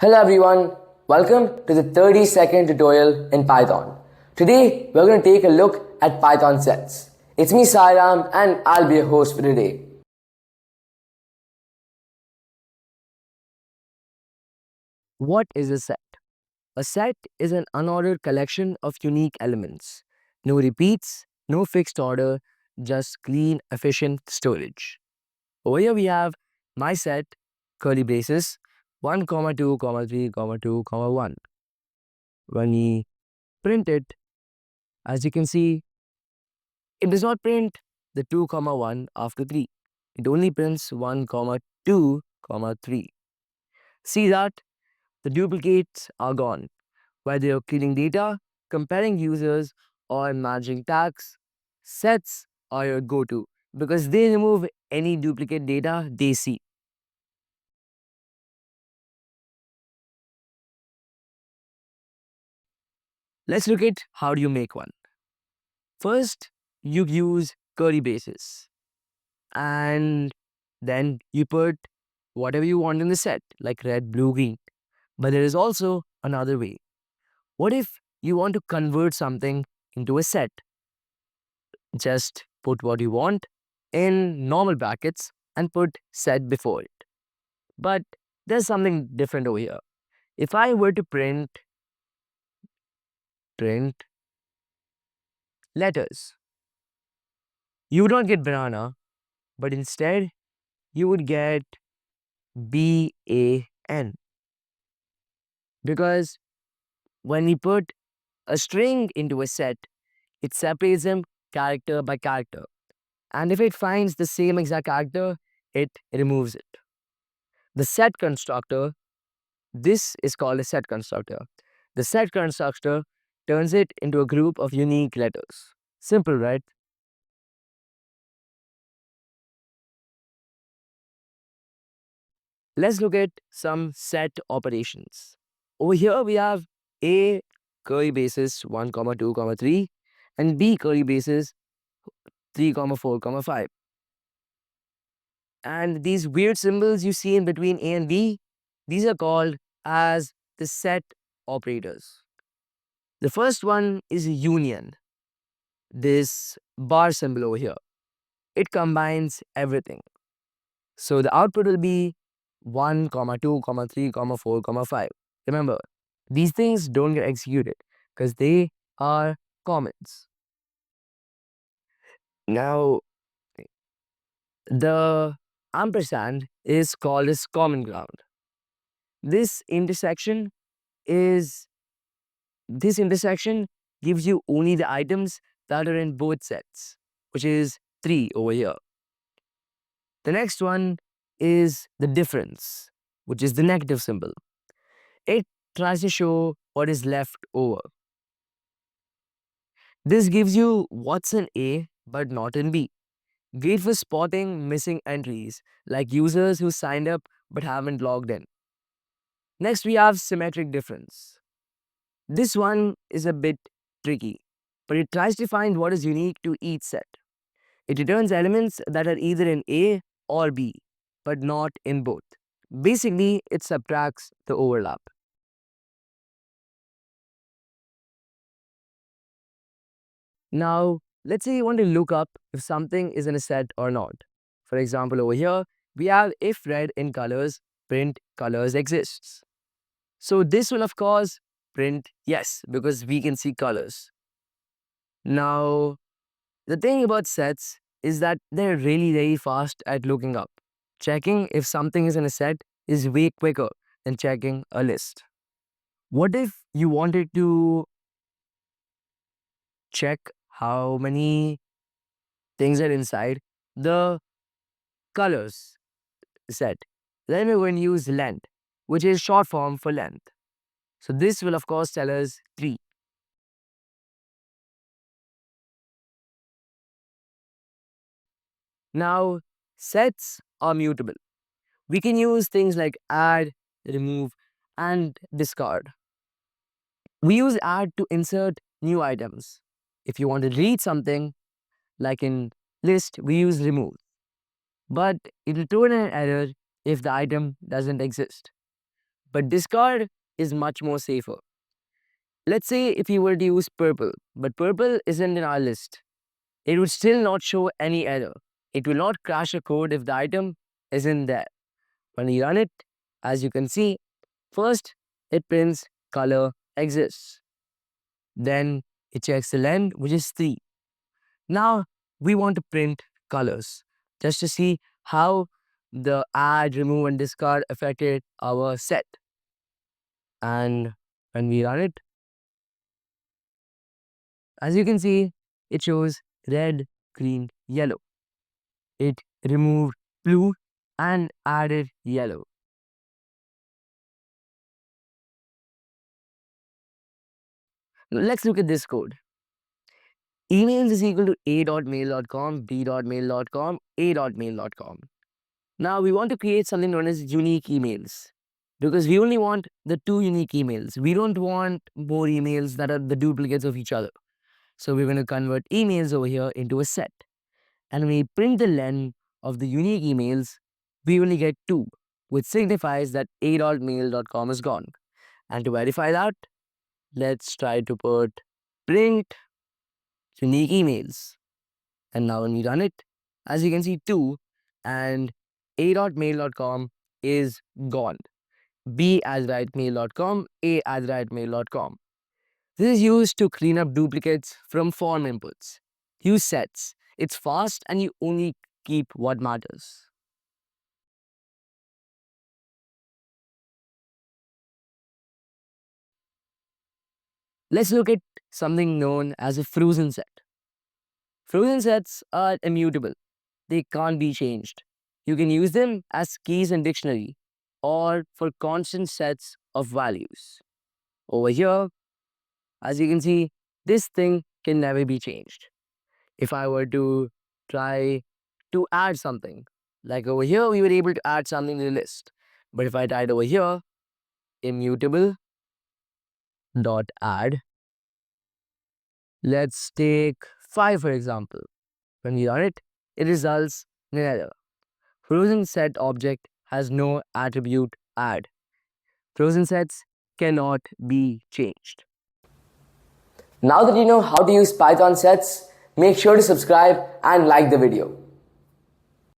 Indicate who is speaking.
Speaker 1: Hello everyone, welcome to the 30-second tutorial in Python. Today we're going to take a look at Python sets. It's me Sairam and I'll be your host for today. What is a set? A set is an unordered collection of unique elements. No repeats, no fixed order, just clean, efficient storage. Over here we have my set, curly braces, 1, 2, 3, 2, 1. When we print it, as you can see, it does not print the 2, 1 after 3. It only prints 1, 2, 3. See that? The duplicates are gone. Whether you're cleaning data, comparing users, or managing tags, sets are your go-to because they remove any duplicate data they see. Let's look at how do you make one. First, you use curly braces and then you put whatever you want in the set, like red, blue, green. But there is also another way. What if you want to convert something into a set? Just put what you want in normal brackets and put set before it. But there's something different over here. If I were to print letters, you would not get banana, but instead you would get BAN. Because when we put a string into a set, it separates them character by character. And if it finds the same exact character, it removes it. The set constructor, this is called a set constructor. The set constructor turns it into a group of unique letters. Simple, right? Let's look at some set operations. Over here we have A curly braces 1, 2, 3 and B curly braces 3, 4, 5. And these weird symbols you see in between A and B, these are called as the set operators. The first one is a union, this bar symbol over here. It combines everything. So the output will be 1, 2, 3, 4, 5. Remember, these things don't get executed because they are comments. Now, the ampersand is called as common ground. This intersection is this intersection gives you only the items that are in both sets, which is 3 over here. The next one is the difference, which is the negative symbol. It tries to show what is left over. This gives you what's in A but not in B. Great for spotting missing entries, like users who signed up but haven't logged in. Next, we have symmetric difference. This one is a bit tricky, but it tries to find what is unique to each set. It returns elements that are either in A or B, but not in both. Basically, it subtracts the overlap. Now, let's say you want to look up if something is in a set or not. For example, over here, we have if red in colors, print colors exists. So this will of course print yes, because we can see colors. Now, the thing about sets is that they're really very fast at looking up. Checking if something is in a set is way quicker than checking a list. What if you wanted to check how many things are inside the colors set? Then we're going to use length, which is short form for length. So this will of course tell us 3. Now, sets are mutable. We can use things like add, remove, and discard. We use add to insert new items. If you want to read something, like in list, we use remove. But it will throw in an error if the item doesn't exist. But discard is much more safer. Let's say if you were to use purple, but purple isn't in our list. It would still not show any error. It will not crash a code if the item isn't there. When we run it, as you can see, first it prints color exists. Then it checks the length, which is 3. Now we want to print colors just to see how the add, remove, and discard affected our set. And when we run it, as you can see, it shows red, green, yellow. It removed blue and added yellow. Let's look at this code. Emails is equal to a.mail.com, b.mail.com, a.mail.com. Now we want to create something known as unique emails because we only want the 2 unique emails. We don't want more emails that are the duplicates of each other. So we're going to convert emails over here into a set. And when we print the len of the unique emails, we only get 2, which signifies that a.mail.com is gone. And to verify that, let's try to put print unique emails. And now when we run it, as you can see, 2 and a.mail.com is gone. B as writemail.com, A as writemail.com. This is used to clean up duplicates from form inputs. Use sets. It's fast and you only keep what matters. Let's look at something known as a frozen set. Frozen sets are immutable. They can't be changed. You can use them as keys in dictionary or for constant sets of values. Over here, as you can see, this thing can never be changed. If I were to try to add something, like over here, we were able to add something to the list. But if I type over here, immutable dot add, let's take 5 for example. When we run it, it results in an error. Frozen set object has no attribute add. Frozen sets cannot be changed. Now that you know how to use Python sets, make sure to subscribe and like the video.